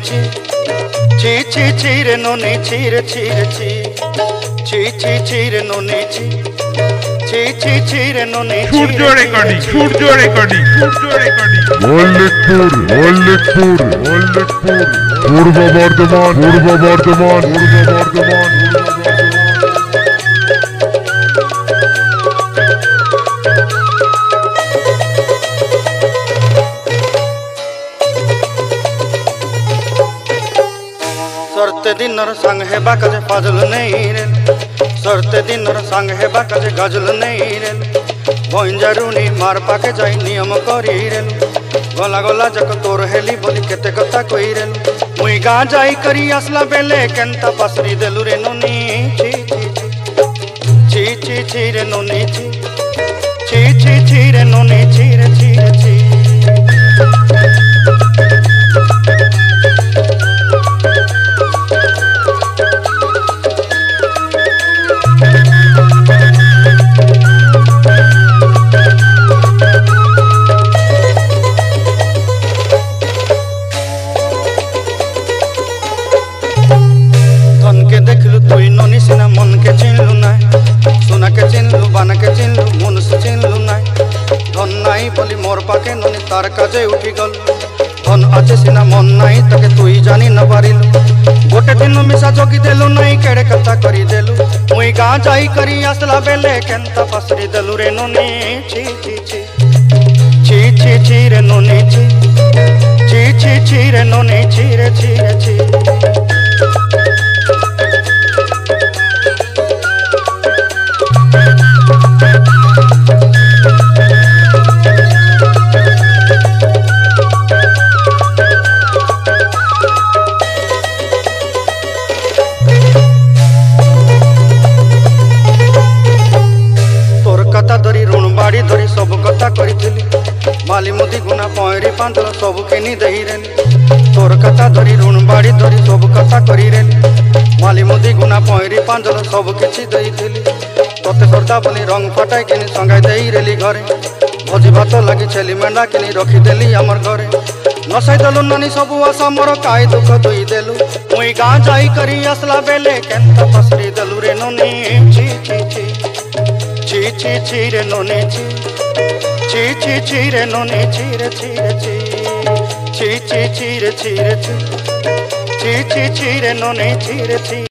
ছি ছি ছি ছি রে ননি ছি রে ছি রে ছি ছি ছি ছি রে ননি ছি ছি ছি ছি রে ননি সূর্য রেকর্ডিং মল্লিকপুর পূর্ব বর্ধমান सरते दिनर संग हेबा काजे फाजल नहीं रे सरते दिनर संग हेबा काजे गजल नहीं रे भंजारुनी मार पाके जाई नियम करी रे गला गला जक तोर हेली बोली केते कथा कई रे मुई गा जाई करी असला बेले केंता पसरी देलु रे नोनी ची ची ची ची ची रे नोनी ची ची ची ची रे नोनी ची रे ची रे ची देखलु तुई ननी सिना मन के चिन्हलु ना सोना के चिन्हलु बाना के चिन्हलु मनुष्य चिन्हलु ना धन नाई बोली मोर पाके ननी तार काजे उठी गल धन आछे सिना मन नाई तके तुई जानी न पारिलु गोटे दिन मिसा जोगी देलु नाई केड़े कथा करी देलु मुई गा जाई करी असला बेले केंता फसरी देलु रे ननी ची ची ची ची ची ची रे ननी ची ची ची ची रे ननी ची रे ची रे ची कथा धरी ऋण बाड़ी धरी सब कथा करी माली मुदी गुना पयरी पांदल सब किनी दही रेली तोर कथा धरी ऋण बाड़ी धरी सब कथा करी रेली माली मुदी गुना पयरी पांदल सब किछि दही थिली तोते सरदा बोली रंग फटाई किनी संगाई देई रेली घरे भोजी भात लगी छेली मेंढा किनी रखी देली हमर घरे नसाई देलु ननी सबु आशा मोर काई दुख दुई देलु मुई गा जाई करी असला बेले केंता फसरी देलु रे ननी ची ची ची ची ची ची रे नोनी ची ची ची ची रे नोनी ची रे ची रे ची ची ची ची रे ची रे ची ची ची ची रे नोनी ची रे ची।